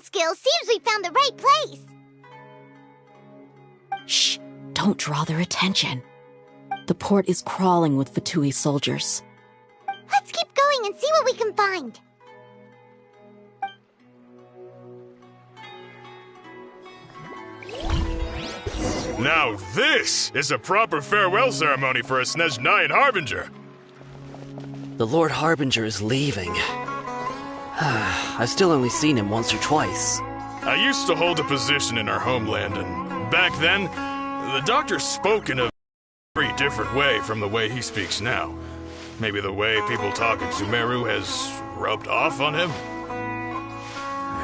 Skills seems we found the right place. Shh! Don't draw their attention. The port is crawling with Fatui soldiers. Let's keep going and see what we can find. Now this is a proper farewell ceremony for a Snezhnayan Harbinger. The Lord Harbinger is leaving. I've still only seen him once or twice. I used to hold a position in our homeland, and back then, the doctor spoke in a very different way from the way he speaks now. Maybe the way people talk in Sumeru has rubbed off on him?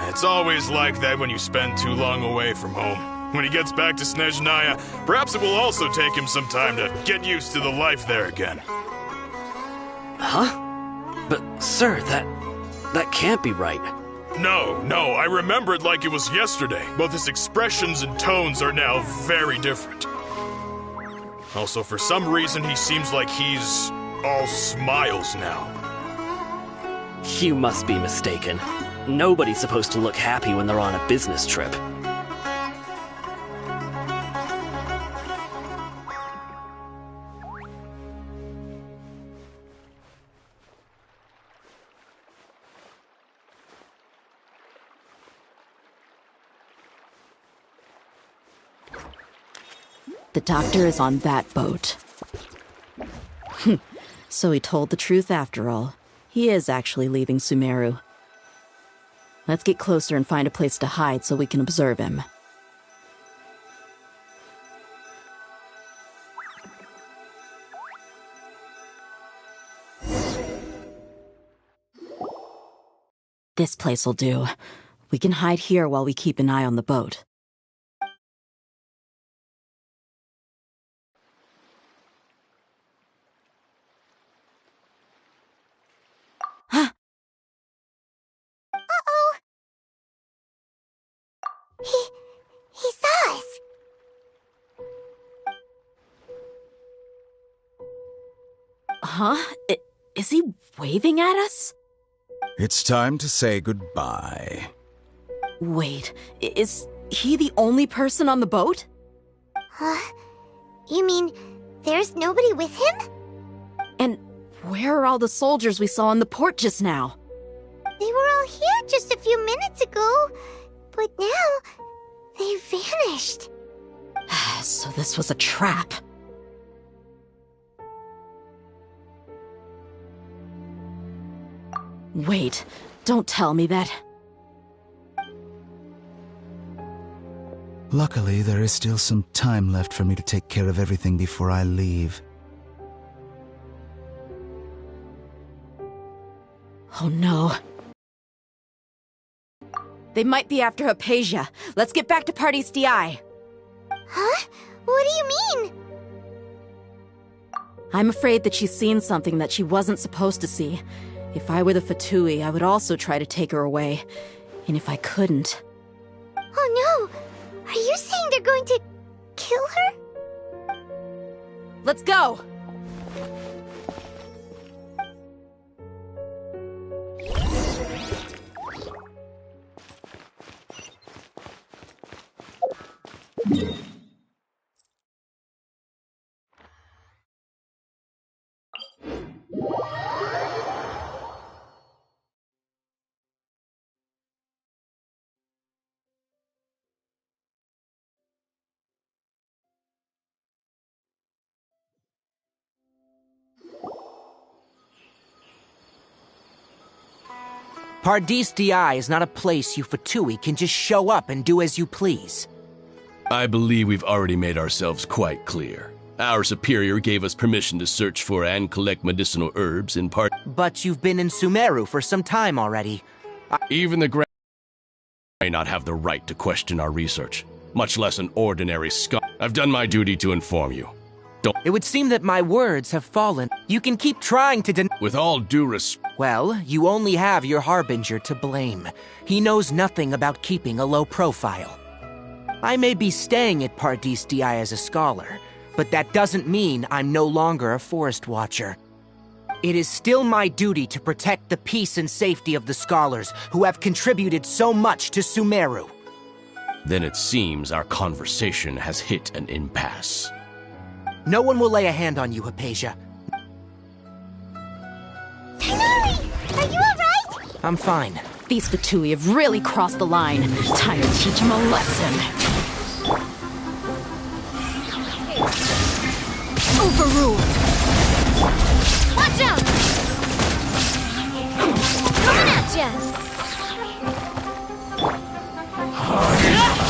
It's always like that when you spend too long away from home. When he gets back to Snezhnaya, perhaps it will also take him some time to get used to the life there again. Huh? But, sir, that can't be right. No, I remember it like it was yesterday. Both his expressions and tones are now very different. Also, for some reason, he seems like he's all smiles now. You must be mistaken. Nobody's supposed to look happy when they're on a business trip. The doctor is on that boat. So he told the truth after all. He is actually leaving Sumeru. Let's get closer and find a place to hide so we can observe him. This place'll do. We can hide here while we keep an eye on the boat. He saw us. Huh? Is he waving at us? It's time to say goodbye. Wait, is he the only person on the boat? Huh? You mean there's nobody with him? And where are all the soldiers we saw in the port just now? They were all here just a few minutes ago, but now they vanished. So this was a trap. Wait, don't tell me that. Luckily, there is still some time left for me to take care of everything before I leave. Oh no. They might be after Hypatia. Let's get back to Party's DI. Huh? What do you mean? I'm afraid that she's seen something that she wasn't supposed to see. If I were the Fatui, I would also try to take her away. And if I couldn't... Oh no! Are you saying they're going to kill her? Let's go! Pardis Di is not a place you Fatui can just show up and do as you please. I believe we've already made ourselves quite clear. Our superior gave us permission to search for and collect medicinal herbs in part. But you've been in Sumeru for some time already. Even the Grand may not have the right to question our research, much less an ordinary scholar. I've done my duty to inform you. It would seem that my words have fallen. You can keep trying to With all due respect. Well, you only have your Harbinger to blame. He knows nothing about keeping a low profile. I may be staying at Pardis Di as a scholar, but that doesn't mean I'm no longer a forest watcher. It is still my duty to protect the peace and safety of the scholars who have contributed so much to Sumeru. Then it seems our conversation has hit an impasse. No one will lay a hand on you, Hypatia. Tigari! Are you alright? I'm fine. These Fatui have really crossed the line. Time to teach them a lesson. Overruled. Watch out! Coming at ya!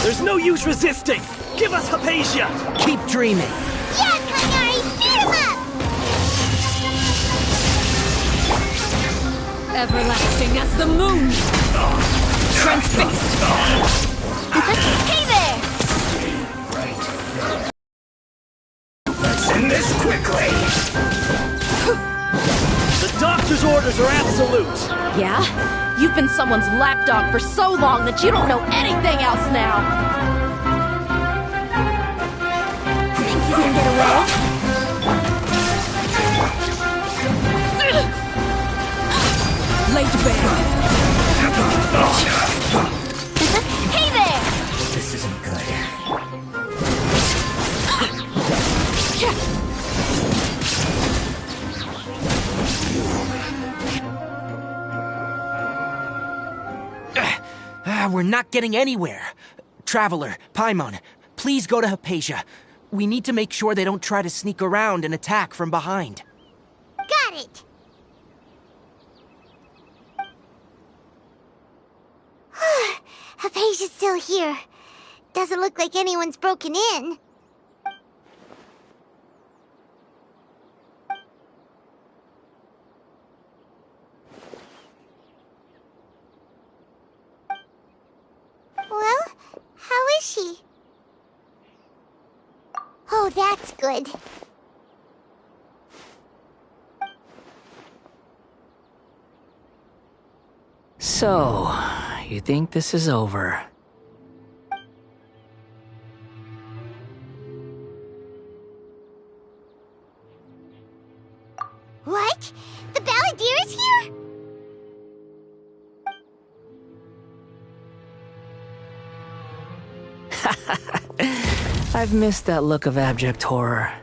There's no use resisting! Give us Hypatia! Keep dreaming. Yeah, Tigari! Beat him up! Everlasting as the moon. Transfixed. Hey there! Let's end this quickly! The doctor's orders are absolute! Yeah? You've been someone's lapdog for so long that you don't know anything else now. Think you can get away? Laid bare. Hey there! This isn't good. We're not getting anywhere. Traveler, Paimon, please go to Hypatia. We need to make sure they don't try to sneak around and attack from behind. Got it! Hypatia's still here. Doesn't look like anyone's broken in. Well, how is she? Oh, that's good. So, you think this is over? What? The Balladeer is here? I've missed that look of abject horror.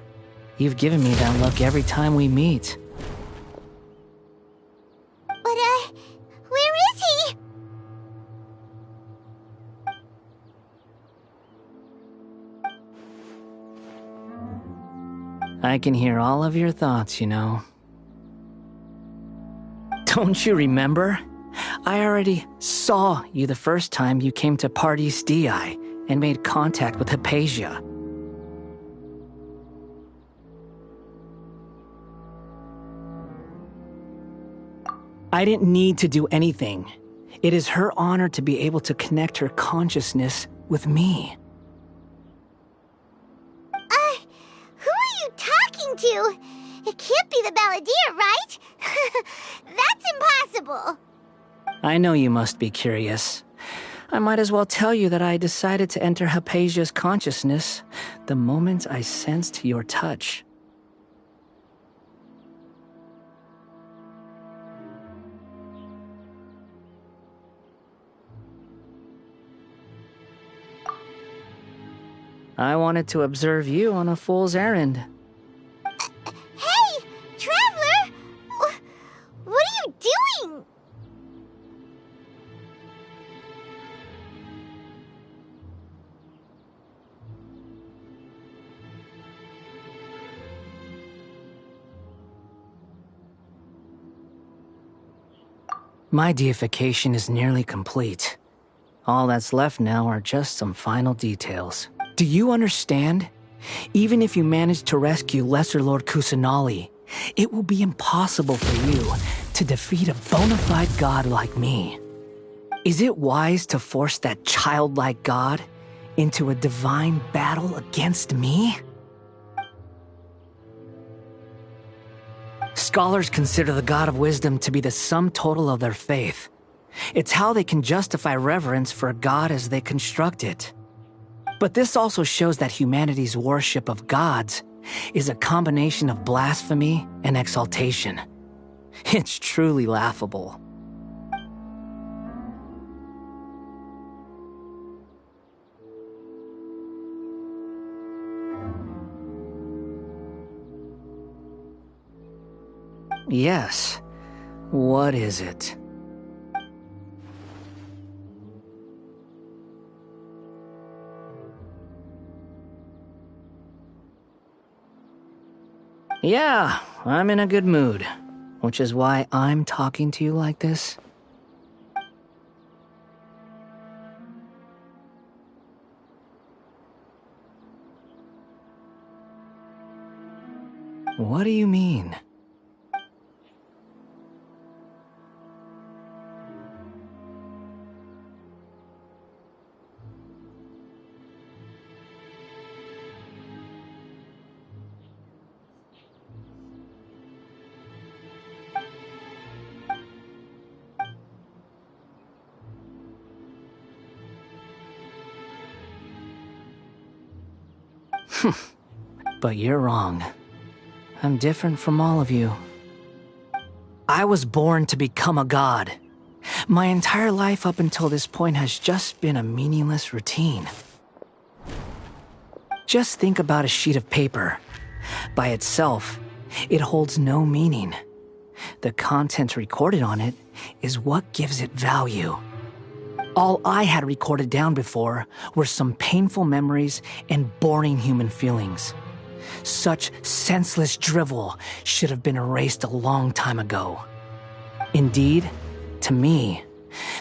You've given me that look every time we meet. But, where is he? I can hear all of your thoughts, you know. Don't you remember? I already saw you the first time you came to Parties DI and made contact with Hypatia. I didn't need to do anything. It is her honor to be able to connect her consciousness with me. Who are you talking to? It can't be the Balladeer, right? That's impossible. I know you must be curious. I might as well tell you that I decided to enter Hypatia's consciousness the moment I sensed your touch. I wanted to observe you on a fool's errand. Hey, Traveler! What are you doing? My deification is nearly complete. All that's left now are just some final details. Do you understand? Even if you manage to rescue Lesser Lord Kusanali, it will be impossible for you to defeat a bona fide god like me. Is it wise to force that childlike god into a divine battle against me? Scholars consider the God of Wisdom to be the sum total of their faith. It's how they can justify reverence for a god as they construct it. But this also shows that humanity's worship of gods is a combination of blasphemy and exaltation. It's truly laughable. Yes. What is it? Yeah, I'm in a good mood, which is why I'm talking to you like this. What do you mean? But you're wrong. I'm different from all of you. I was born to become a god. My entire life up until this point has just been a meaningless routine. Just think about a sheet of paper. By itself, it holds no meaning. The content recorded on it is what gives it value. All I had recorded down before were some painful memories and boring human feelings. Such senseless drivel should have been erased a long time ago. Indeed, to me,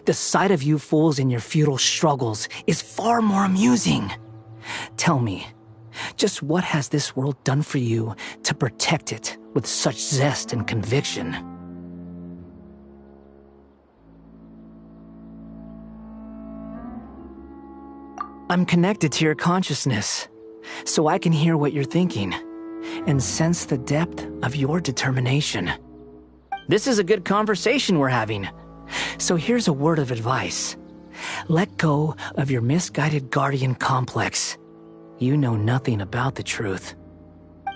the sight of you fools in your futile struggles is far more amusing. Tell me, just what has this world done for you to protect it with such zest and conviction? I'm connected to your consciousness, so I can hear what you're thinking and sense the depth of your determination. This is a good conversation we're having, so here's a word of advice. Let go of your misguided guardian complex. You know nothing about the truth.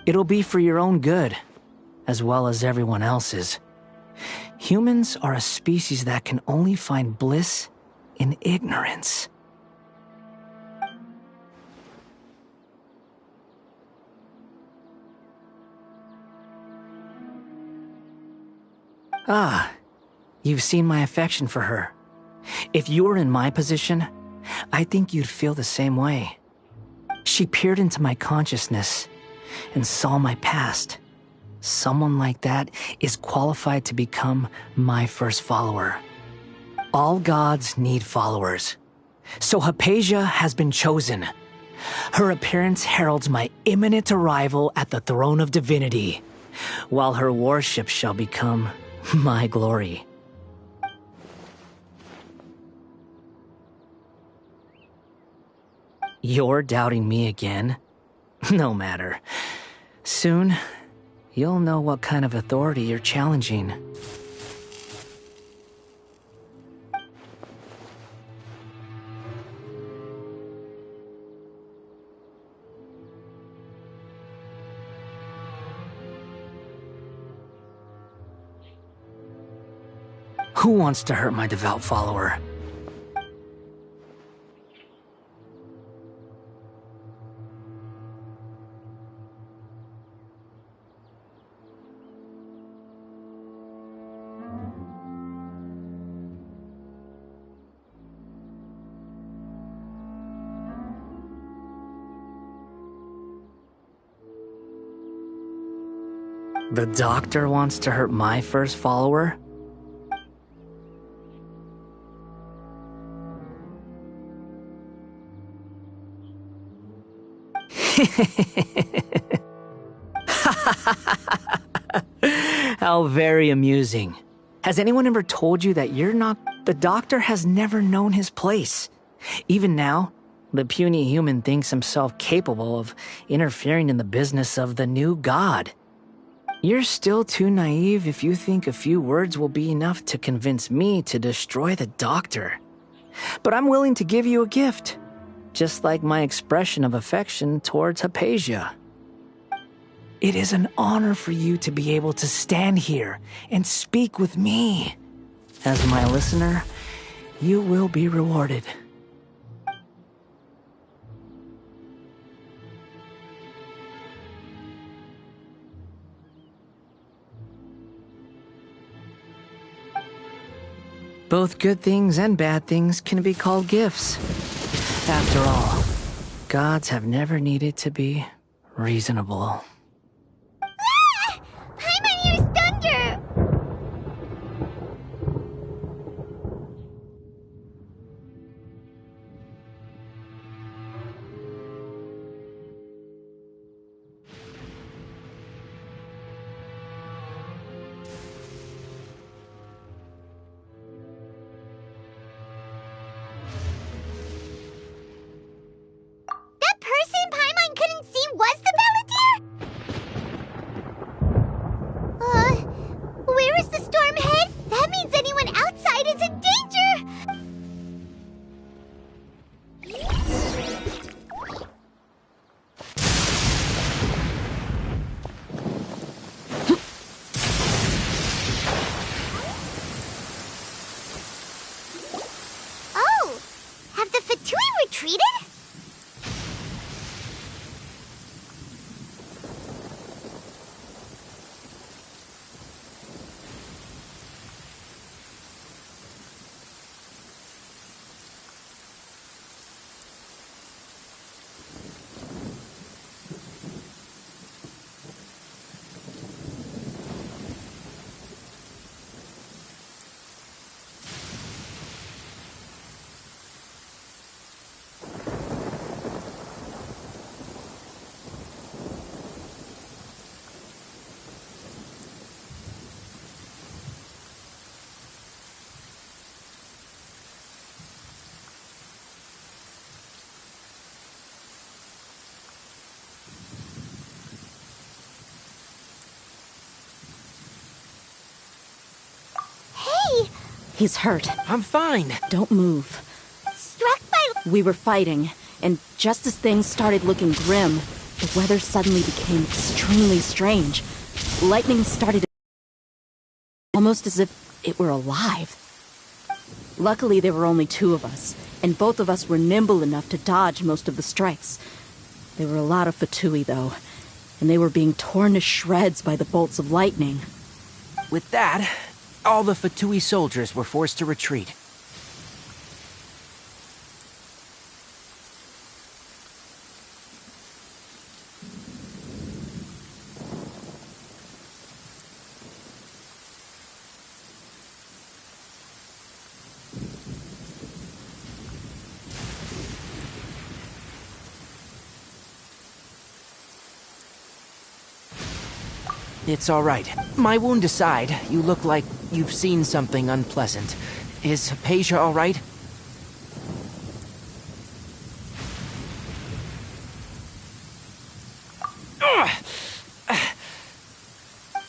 It'll be for your own good. as well as everyone else's. Humans are a species that can only find bliss in ignorance. Ah, you've seen my affection for her. If you were in my position, I think you'd feel the same way. She peered into my consciousness and saw my past. Someone like that is qualified to become my first follower. All gods need followers. So Hypatia has been chosen. Her appearance heralds my imminent arrival at the throne of divinity, while her worship shall become my glory. You're doubting me again? No matter. Soon, you'll know what kind of authority you're challenging. Who wants to hurt my devout follower? The doctor wants to hurt my first follower? How very amusing. Has anyone ever told you that you're not... The doctor has never known his place. Even now, the puny human thinks himself capable of interfering in the business of the new god. You're still too naive if you think a few words will be enough to convince me to destroy the doctor. But I'm willing to give you a gift, just like my expression of affection towards Hypatia. It is an honor for you to be able to stand here and speak with me. As my listener, you will be rewarded. Both good things and bad things can be called gifts. After all, gods have never needed to be reasonable. Ah! Paimon hears thunder! That person Paimon couldn't see was the Balladeer? Where is the storm head? That means anyone outside is in danger! Oh! Have the Fatui retreated? He's hurt. I'm fine. Don't move. Struck by... We were fighting, and just as things started looking grim, the weather suddenly became extremely strange. lightning started almost as if it were alive. Luckily, there were only two of us, and both of us were nimble enough to dodge most of the strikes. There were a lot of Fatui, though, and they were being torn to shreds by the bolts of lightning. With that, all the Fatui soldiers were forced to retreat. It's all right. My wound aside, you look like you've seen something unpleasant. Is Hypatia all right?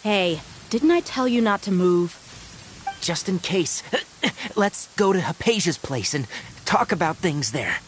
Hey, didn't I tell you not to move? Just in case. Let's go to Hypatia's place and talk about things there.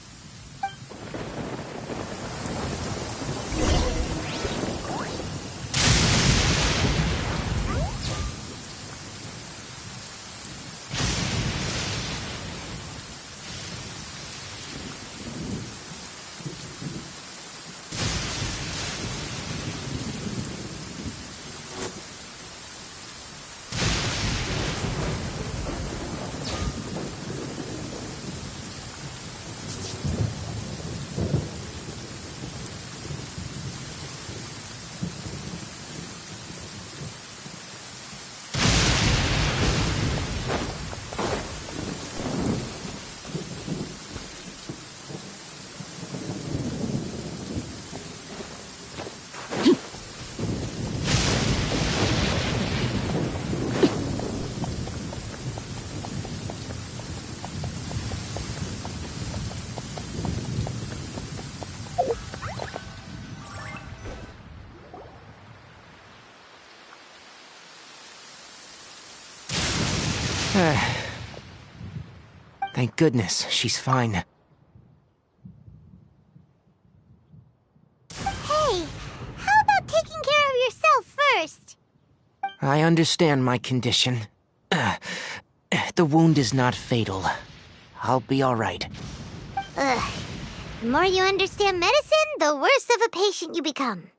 Thank goodness, she's fine. Hey, how about taking care of yourself first? I understand my condition. The wound is not fatal. I'll be all right. Ugh. The more you understand medicine, the worse of a patient you become.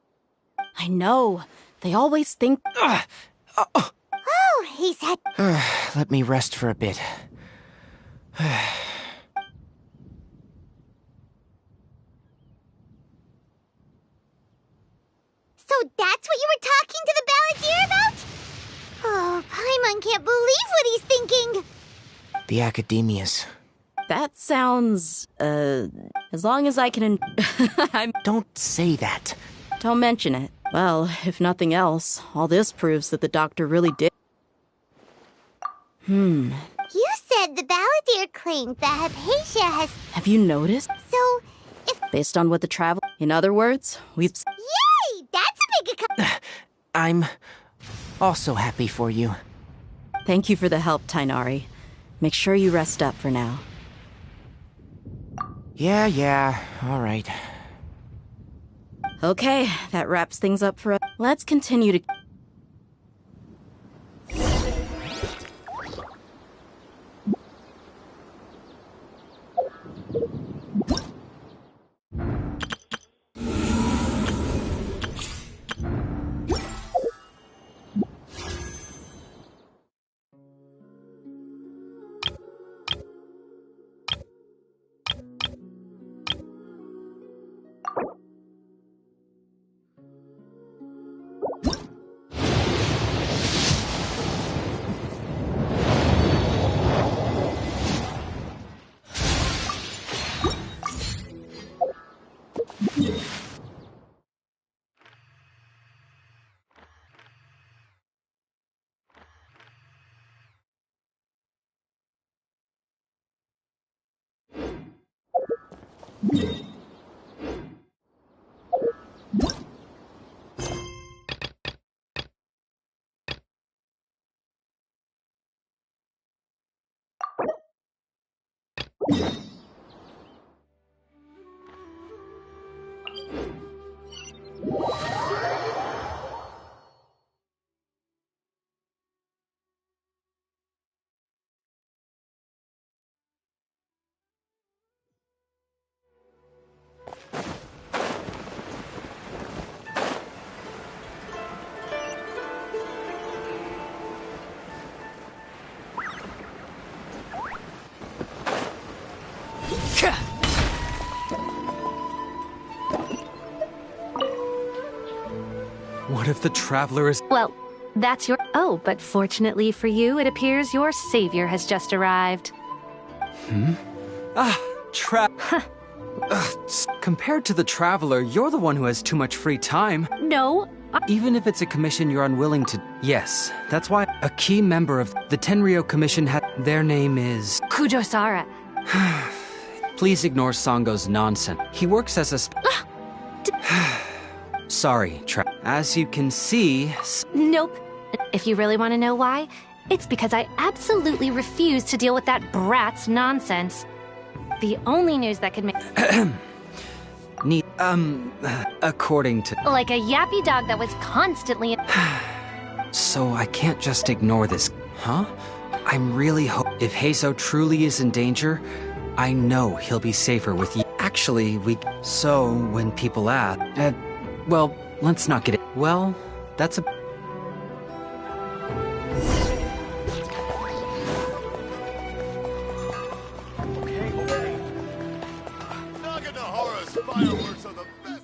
I know. They always think... Oh, he said... Let me rest for a bit. So that's what you were talking to the balladeer about? Oh, Paimon can't believe what he's thinking. The academias. That sounds, as long as I can... Don't say that. Don't mention it. Well, if nothing else, all this proves that the doctor really did... You said the balladeer claimed that Hypatia has... Have you noticed? So, if... Based on what the travel... In other words, we've... Yay! That's a big... I'm also happy for you. Thank you for the help, Tainari. Make sure you rest up for now. Yeah, all right. Okay, that wraps things up for us. Let's continue to... the Traveler is... Well, that's your... Oh, but fortunately for you, it appears your savior has just arrived. Compared to the Traveler, you're the one who has too much free time. No, Even if it's a commission you're unwilling to... Yes, that's why a key member of the Tenryou Commission had... Their name is... Kujosara. Please ignore Sango's nonsense. He works as a... Sorry, As you can see... Nope. If you really want to know why, it's because I absolutely refuse to deal with that brat's nonsense. The only news that could make... according to... Like a yappy dog that was constantly... So I can't just ignore this, huh? I'm really if Heizo truly is in danger, I know he'll be safer with you. Actually, So, when people ask... well, let's not get it... Well, that's a... Fireworks are the best.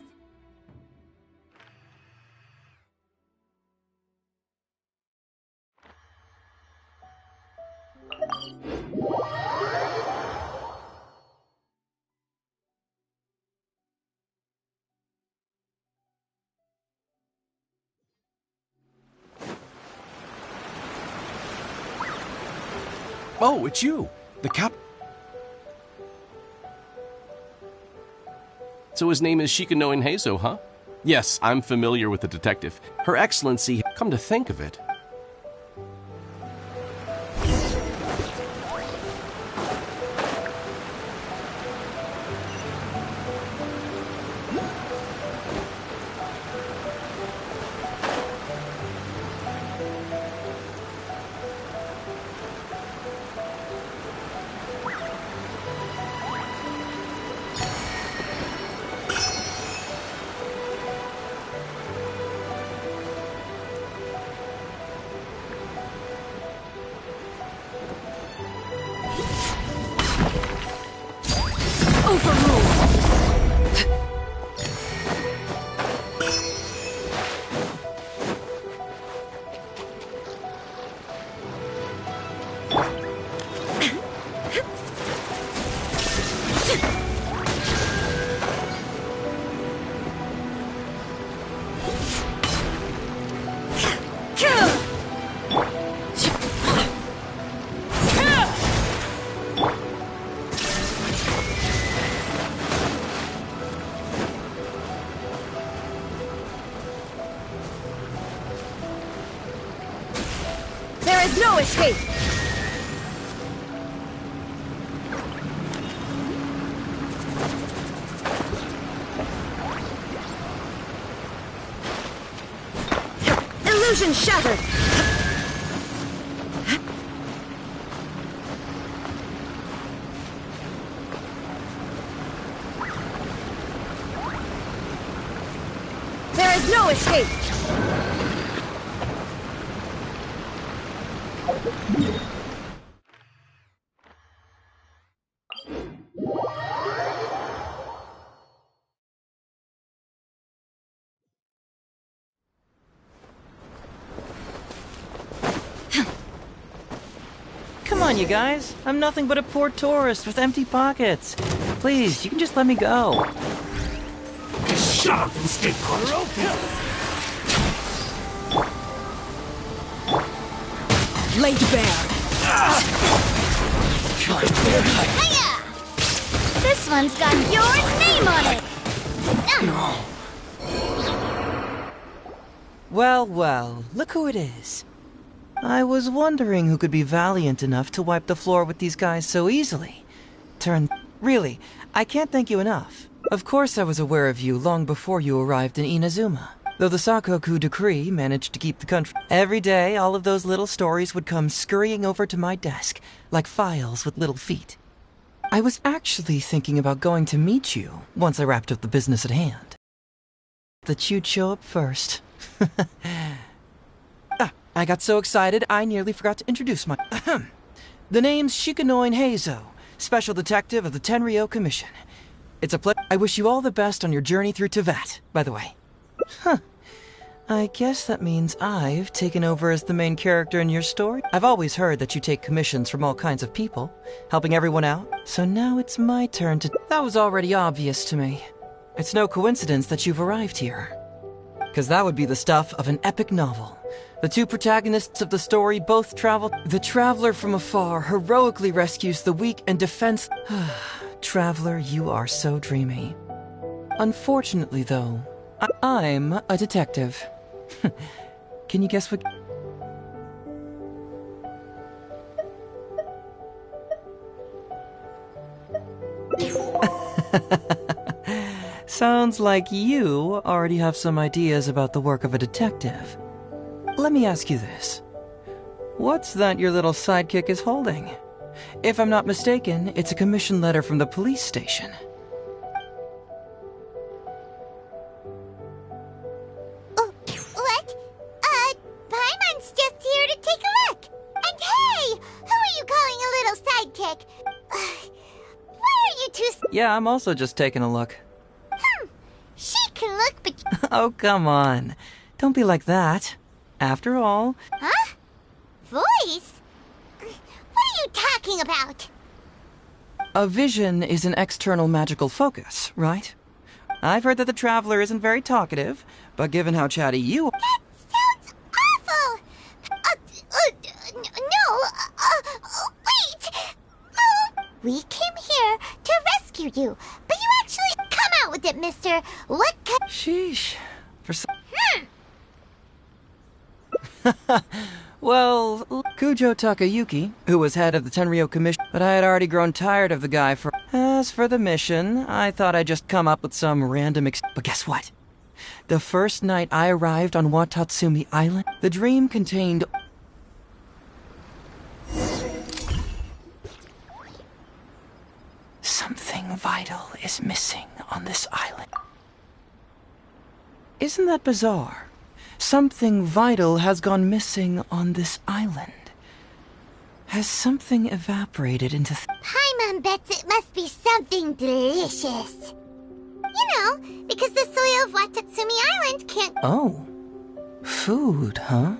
Oh, it's you, the cap. So his name is Shikanoin Heizo, huh? Yes, I'm familiar with the detective. Her Excellency, come to think of it. There is no escape! Illusion shattered! There is no escape! Come on, you guys. I'm nothing but a poor tourist with empty pockets. Please, you can just let me go. Shut up and stay put. Laid bare! Hiya! This one's got your name on it! Well, well, look who it is. I was wondering who could be valiant enough to wipe the floor with these guys so easily. Really, I can't thank you enough. Of course I was aware of you long before you arrived in Inazuma. Though the Sakoku decree managed to keep the country. Every day, all of those little stories would come scurrying over to my desk, like files with little feet. I was actually thinking about going to meet you once I wrapped up the business at hand. That you'd show up first. I got so excited I nearly forgot to introduce my... The name's Shikanoin Heizo, Special Detective of the Tenryou Commission. It's a pleasure. I wish you all the best on your journey through Teyvat, by the way. I guess that means I've taken over as the main character in your story. I've always heard that you take commissions from all kinds of people, helping everyone out. So now it's my turn to... That was already obvious to me. It's no coincidence that you've arrived here. Because that would be the stuff of an epic novel. The two protagonists of the story both travel. The traveler from afar heroically rescues the weak and defense... Traveler, you are so dreamy. Unfortunately, though, I'm a detective. Can you guess what... Sounds like you already have some ideas about the work of a detective. Let me ask you this. What's that your little sidekick is holding? If I'm not mistaken, it's a commission letter from the police station. What? Paimon's just here to take a look. And hey, who are you calling a little sidekick? Why are you two... Yeah, I'm also just taking a look. She can look, but... Oh, come on. Don't be like that. After all... Huh? Voice? What are you talking about? A vision is an external magical focus, right? I've heard that the Traveler isn't very talkative, but given how chatty you are... That sounds awful! Wait! We came here to rescue you, but you actually... Come out with it, mister! What Sheesh. For some... Well, Kujo Takayuki, who was head of the Tenryo Commission, but I had already grown tired of the guy for... As for the mission, I thought I'd just come up with some random But guess what? The first night I arrived on Watatsumi Island, the dream contained... Something vital is missing on this island. Isn't that bizarre? Something vital has gone missing on this island. Has something evaporated into... Paimon bets it must be something delicious. You know, because the soil of Watatsumi Island can't... Oh. Food, huh?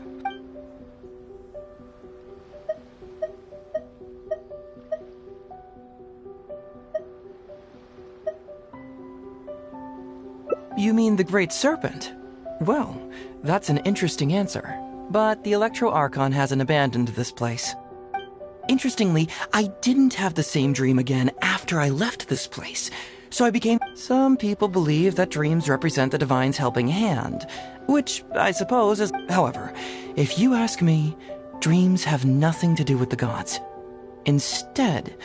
You mean the Great Serpent? Well, that's an interesting answer. But the Electro Archon hasn't abandoned this place. Interestingly, I didn't have the same dream again after I left this place. So I became... Some people believe that dreams represent the Divine's helping hand, which I suppose is... However, if you ask me, dreams have nothing to do with the gods. Instead,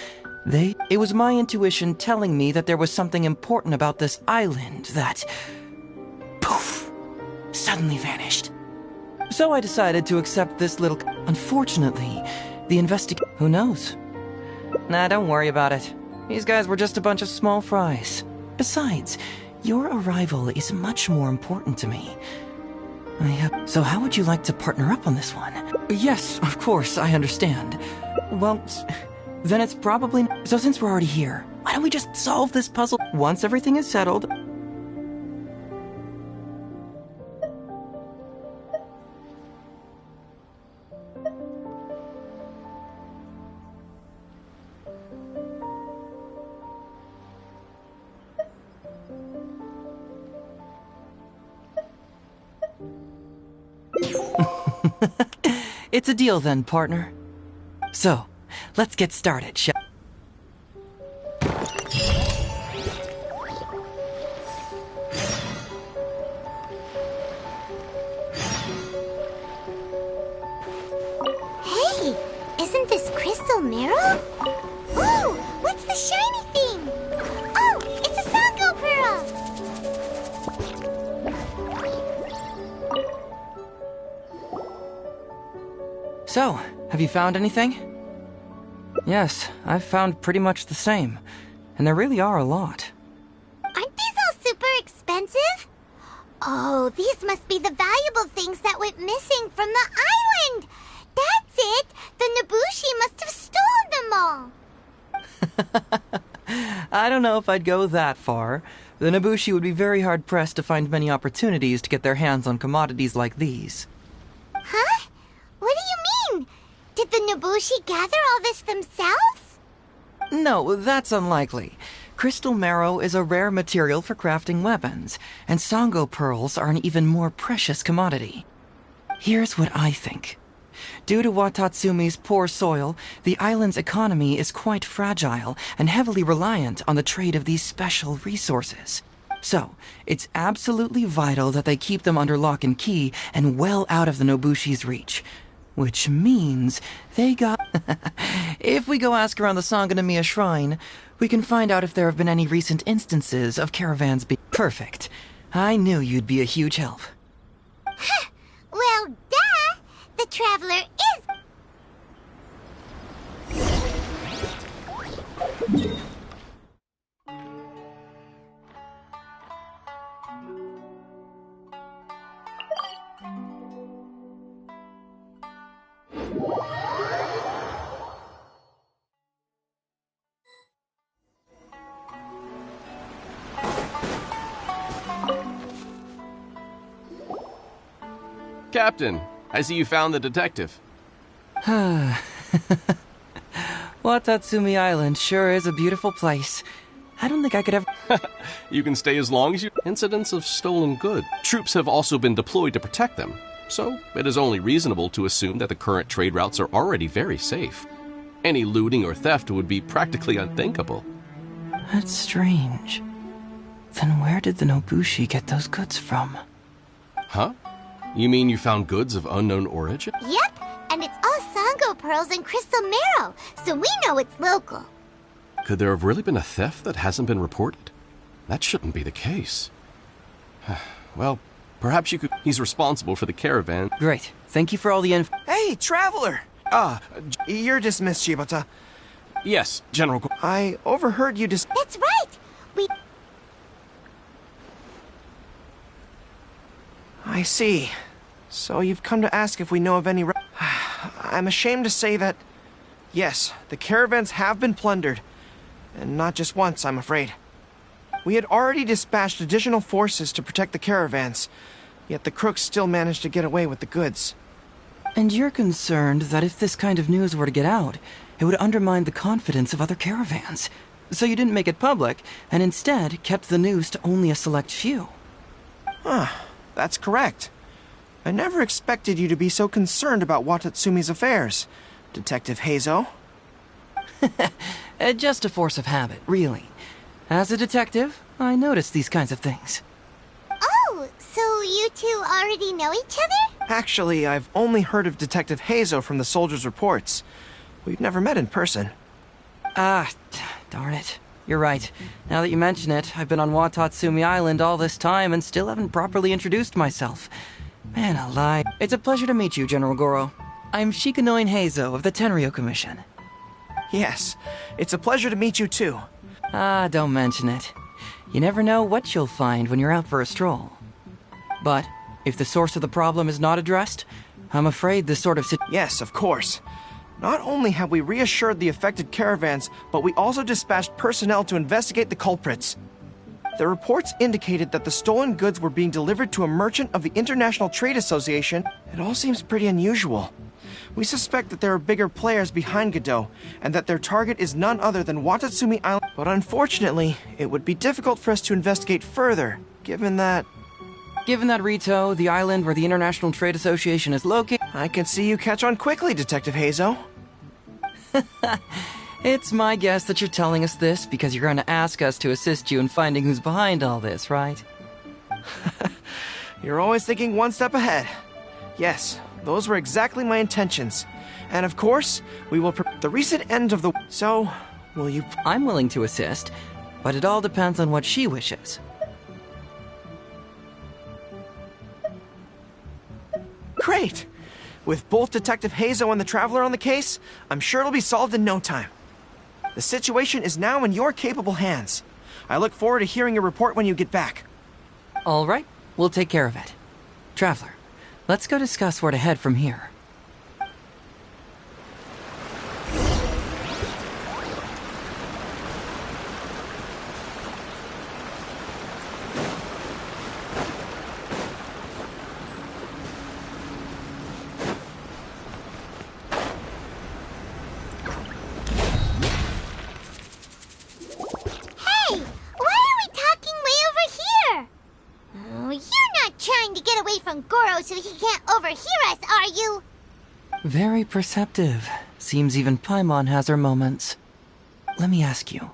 It was my intuition telling me that there was something important about this island that... Poof! Suddenly vanished. So I decided to accept this little... Unfortunately, the Who knows? Nah, don't worry about it. These guys were just a bunch of small fries. Besides, your arrival is much more important to me. So how would you like to partner up on this one? Yes, of course, I understand. Well, then it's probably... So since we're already here, why don't we just solve this puzzle? Once everything is settled... It's a deal then, partner. So, let's get started, shall Hey, isn't this crystal mirror? Ooh, what's the shiny thing? Oh, it's a Sango pearl! So, have you found anything? Yes, I've found pretty much the same. And there really are a lot. Aren't these all super expensive? Oh, these must be the valuable things that went missing from the island! That's it! The Nobushi must have stolen them all! I don't know if I'd go that far, The Nobushi would be very hard-pressed to find many opportunities to get their hands on commodities like these. Huh? What do you mean? Did the Nobushi gather all this themselves? No, that's unlikely. Crystal marrow is a rare material for crafting weapons, and Sango pearls are an even more precious commodity. Here's what I think. Due to Watatsumi's poor soil, the island's economy is quite fragile and heavily reliant on the trade of these special resources. So, it's absolutely vital that they keep them under lock and key and well out of the Nobushi's reach. Which means they got... If we go ask around the Sangonomiya Shrine, we can find out if there have been any recent instances of caravans being... Perfect. I knew you'd be a huge help. Well, duh! The Traveler is... Captain, I see you found the detective. Watatsumi Island sure is a beautiful place. I don't think I could ever... You can stay as long as you... Incidents of stolen goods. Troops have also been deployed to protect them, so it is only reasonable to assume that the current trade routes are already very safe. Any looting or theft would be practically unthinkable. That's strange. Then where did the Nobushi get those goods from? Huh? You mean you found goods of unknown origin? Yep, and it's all Sango pearls and crystal marrow, so we know it's local. Could there have really been a theft that hasn't been reported? That shouldn't be the case. Well, perhaps you could... He's responsible for the caravan. Great. Thank you for all the info. Hey, Traveler! You're dismissed, Shibata. Yes, General... I overheard you That's right! I see. So you've come to ask if we know of any... I'm ashamed to say that... Yes, the caravans have been plundered. And not just once, I'm afraid. We had already dispatched additional forces to protect the caravans, yet the crooks still managed to get away with the goods. And you're concerned that if this kind of news were to get out, it would undermine the confidence of other caravans. So you didn't make it public, and instead kept the news to only a select few. That's correct. I never expected you to be so concerned about Watatsumi's affairs, Detective Heizo. Just a force of habit, really. As a detective, I notice these kinds of things. Oh, so you two already know each other? Actually, I've only heard of Detective Heizo from the soldiers' reports. We've never met in person. Darn it. You're right. Now that you mention it, I've been on Watatsumi Island all this time and still haven't properly introduced myself. Man alive. It's a pleasure to meet you, General Goro. I'm Shikanoin Heizo of the Tenryo Commission. Yes, it's a pleasure to meet you too. Don't mention it. You never know what you'll find when you're out for a stroll. But, if the source of the problem is not addressed, I'm afraid this sort of Yes, of course. Not only have we reassured the affected caravans, but we also dispatched personnel to investigate the culprits. The reports indicated that the stolen goods were being delivered to a merchant of the International Trade Association. It all seems pretty unusual. We suspect that there are bigger players behind Godot, and that their target is none other than Watatsumi Island. But unfortunately, it would be difficult for us to investigate further, given that... Given that Rito, the island where the International Trade Association is located... I can see you catch on quickly, Detective Heizo. It's my guess that you're telling us this because you're going to ask us to assist you in finding who's behind all this, right? You're always thinking one step ahead. Yes, those were exactly my intentions. And of course, we will the recent end of the... So, will you... I'm willing to assist, but it all depends on what she wishes. Great! With both Detective Heizo and the Traveler on the case, I'm sure it'll be solved in no time. The situation is now in your capable hands. I look forward to hearing your report when you get back. All right, we'll take care of it. Traveler, let's go discuss where to head from here. Very perceptive. Seems even Paimon has her moments. Let me ask you,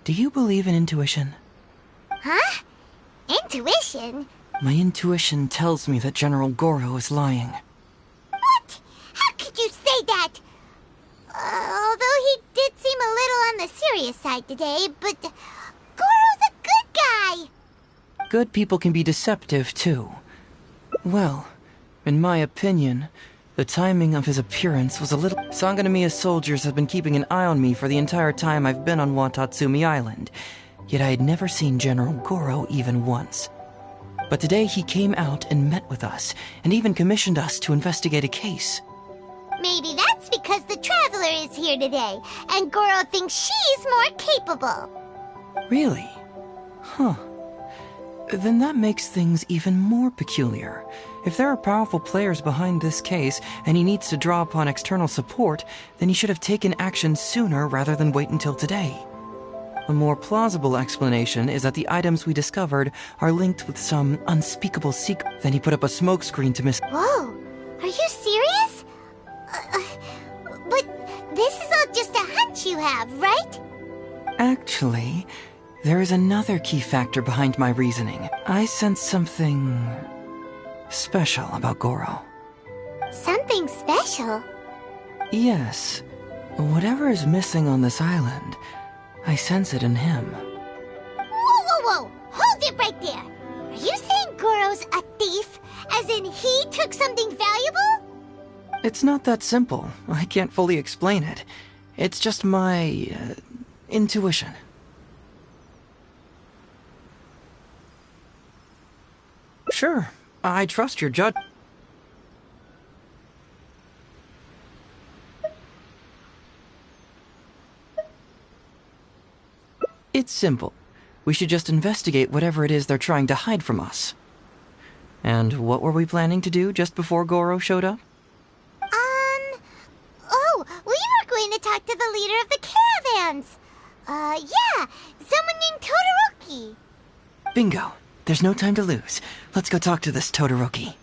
do you believe in intuition? Huh? Intuition? My intuition tells me that General Goro is lying. What? How could you say that? Although he did seem a little on the serious side today, but Goro's a good guy. Good people can be deceptive, too. Well, in my opinion, the timing of his appearance was a little... Sanganamiya's soldiers have been keeping an eye on me for the entire time I've been on Watatsumi Island, yet I had never seen General Goro even once. But today he came out and met with us, and even commissioned us to investigate a case. Maybe that's because the Traveler is here today, and Goro thinks she's more capable. Really? Huh. Then that makes things even more peculiar. If there are powerful players behind this case, and he needs to draw upon external support, then he should have taken action sooner rather than wait until today. A more plausible explanation is that the items we discovered are linked with some unspeakable secret. Then he put up a smokescreen to Whoa! Are you serious? But this is all just a hunch you have, right? Actually, there is another key factor behind my reasoning. I sense something special about Goro. Something special? Yes. Whatever is missing on this island, I sense it in him. Whoa! Hold it right there! Are you saying Goro's a thief? As in he took something valuable? It's not that simple. I can't fully explain it. It's just my... intuition. Sure, I trust your judge. It's simple. We should just investigate whatever it is they're trying to hide from us. And what were we planning to do just before Goro showed up? Oh, we were going to talk to the leader of the caravans. Yeah, someone named Todoroki. Bingo. There's no time to lose. Let's go talk to this Todoroki.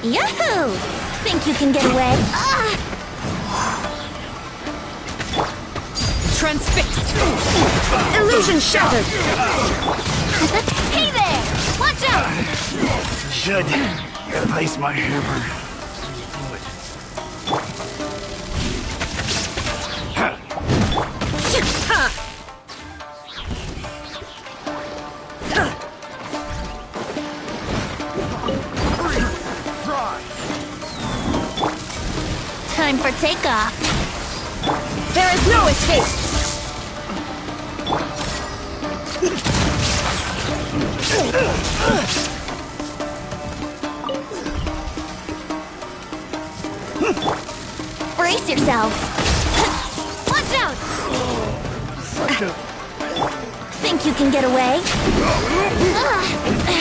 Yahoo! Think you can get away? Transfixed! Illusion shattered! Hey there! Watch out! Should replace my hammer. Time for takeoff. There is no escape! Brace yourselves. Watch out! Think you can get away?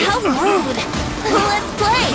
How rude! Let's play!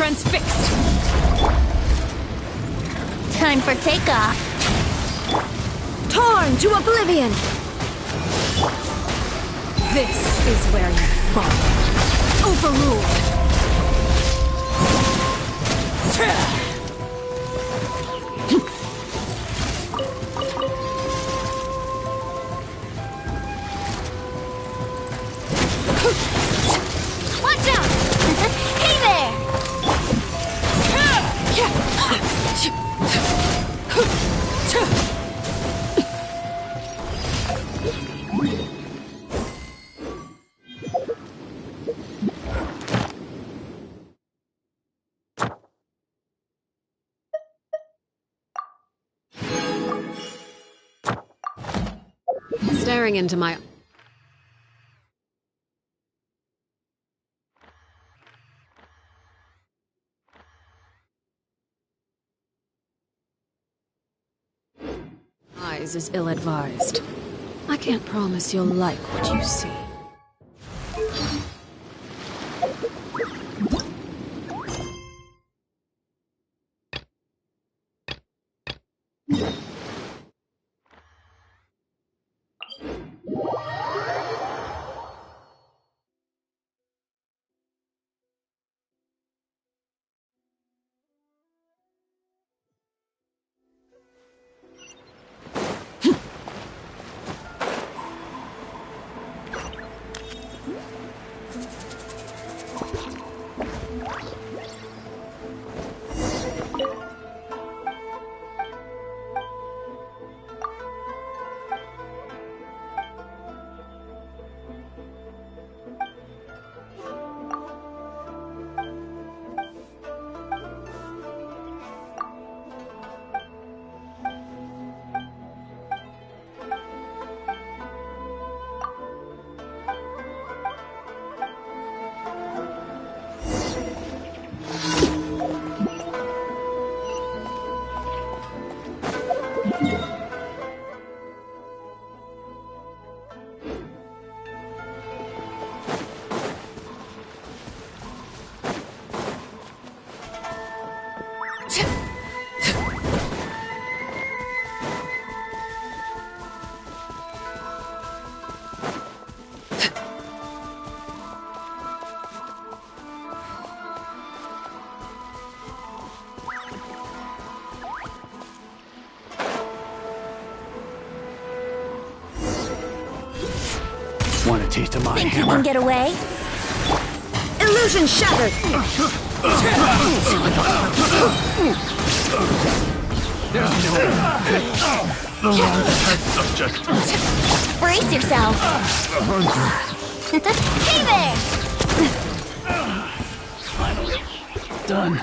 transfixed! Time for takeoff. Torn to oblivion! This is where you fall. Overruled! Watch out! Hey there! Staring into my eyes is ill-advised. I can't promise you'll like what you see. Want a taste of my Think hammer? you can get away? Illusion shattered! There's no wrong subject. Brace yourself. Hey there! Finally done.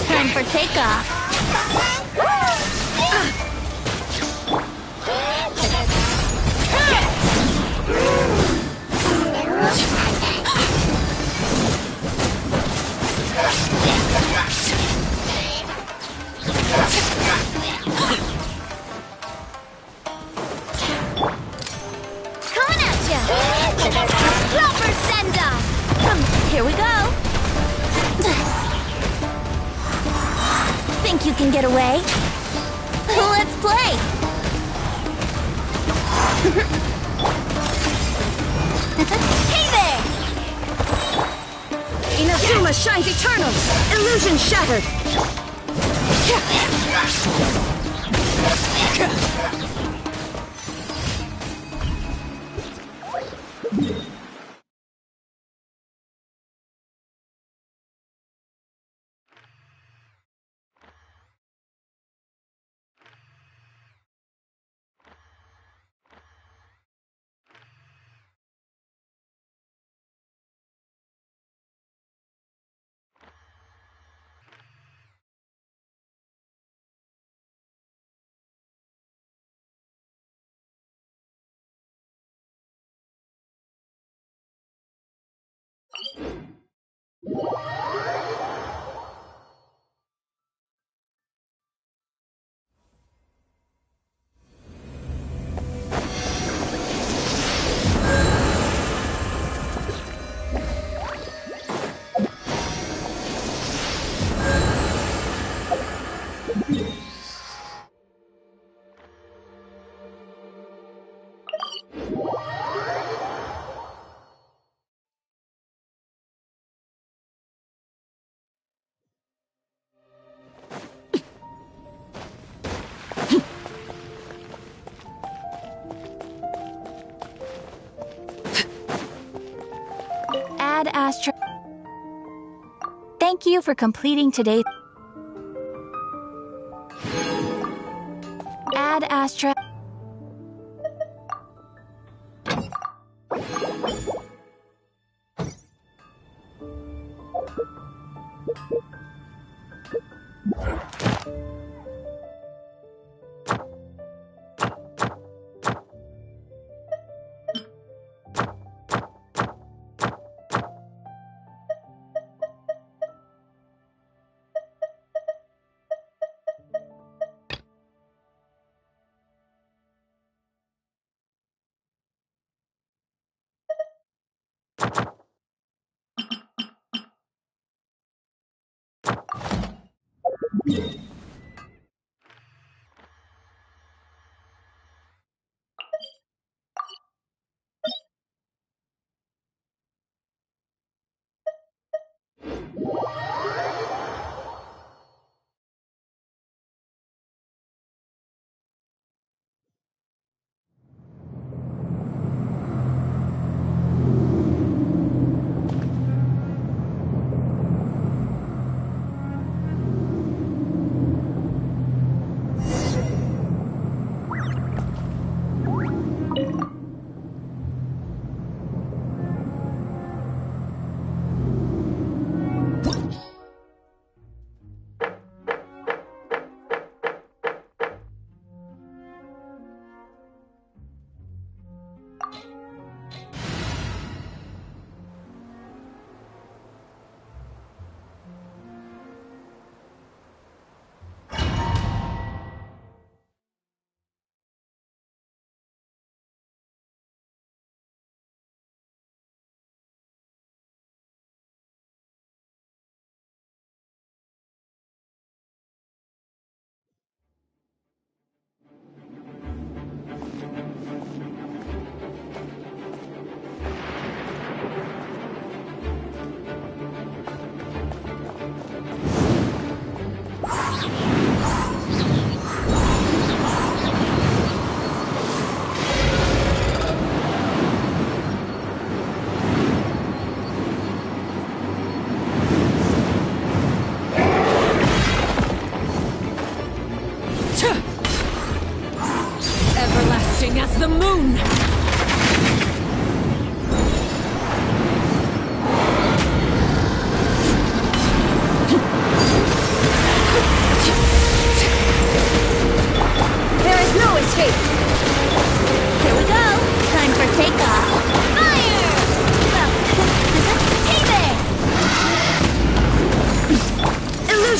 Time for takeoff. Coming at ya! Proper send-off! Here we go! Think you can get away? Let's play! Hey there! Inazuma shines eternal! Illusion shattered! Ad Astra. Thank you for completing today's Ad Astra.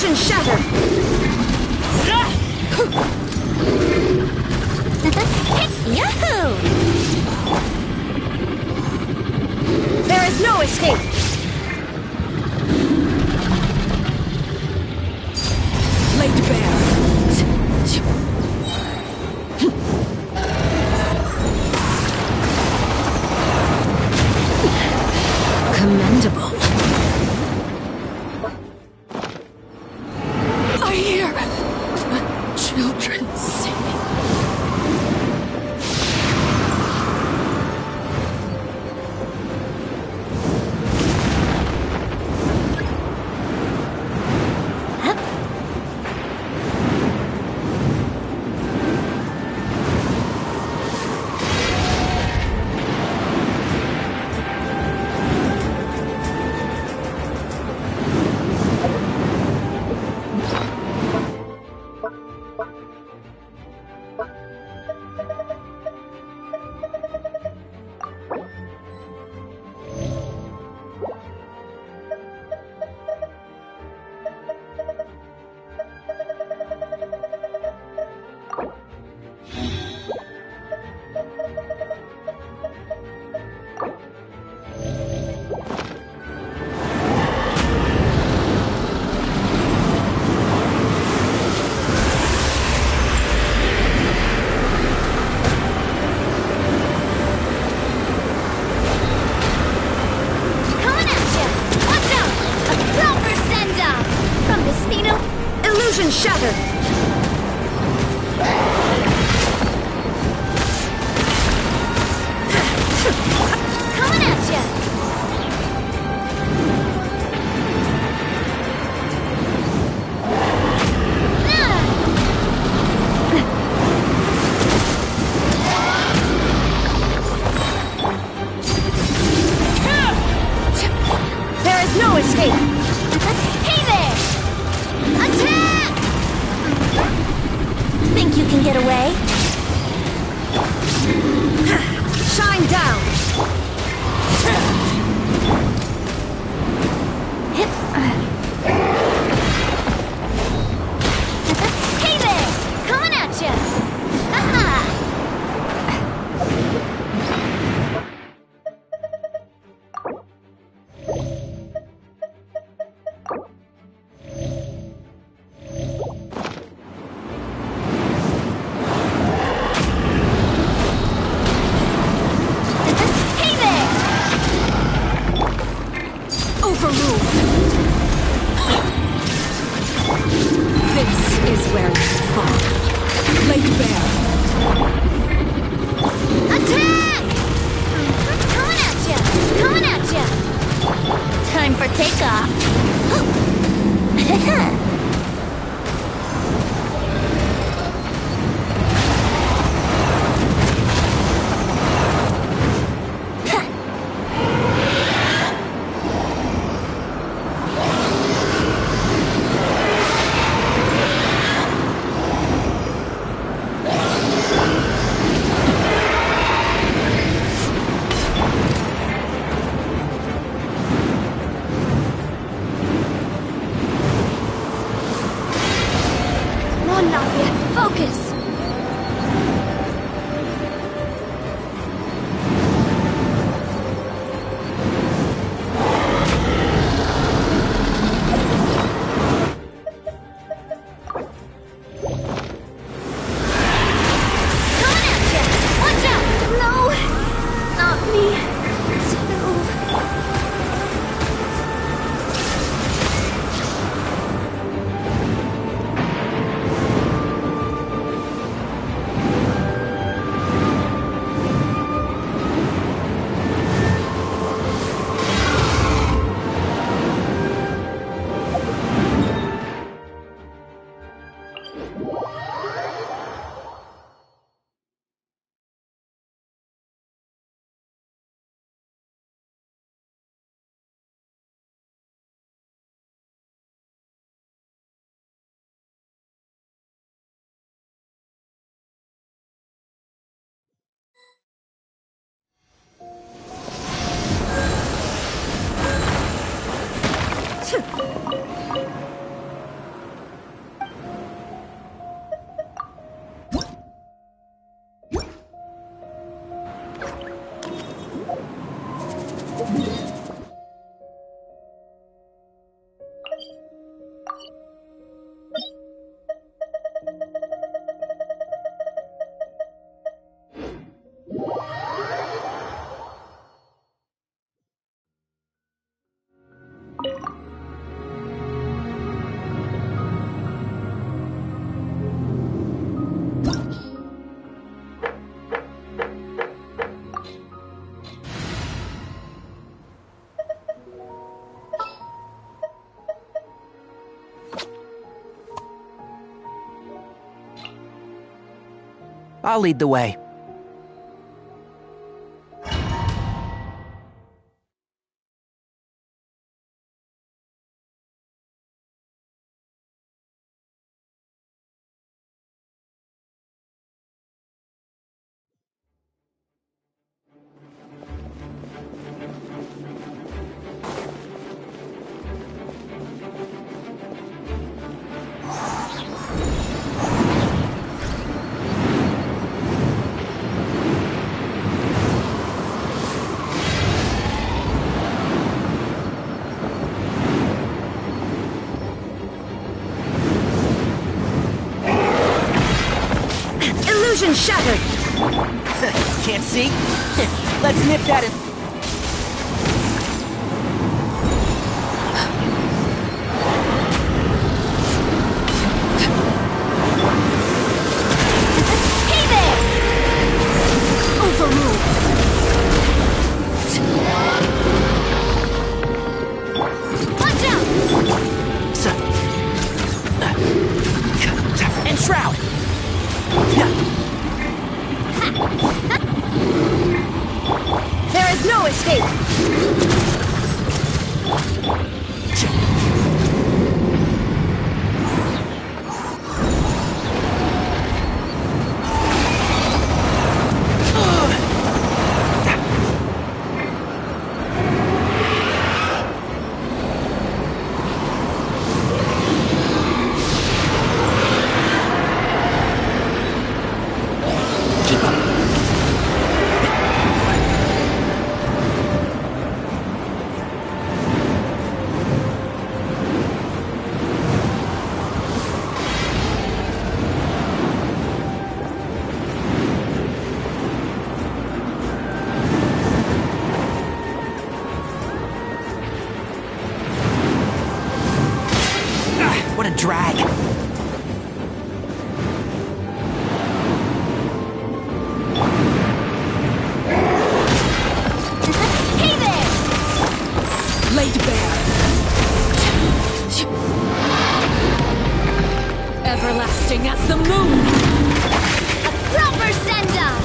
Illusion shattered! Yahoo! There is no escape! Laid bare. Commendable. I hear children singing. Illusion shattered! Coming at ya! There is no escape! Hey there! Attack! Think you can get away? Shine down! Hey there! Coming at ya! Ha-ha! This is where you fall. Laid bare. Attack! Coming at ya! Coming at ya! Time for takeoff. Focus! I'll lead the way. Illusion shattered! Can't see? Let's nip that in. Hey there! Overruled! Watch out! Enshroud! There is no escape! What a drag. Hey there! Laid bare. Everlasting as the moon. A proper send-off!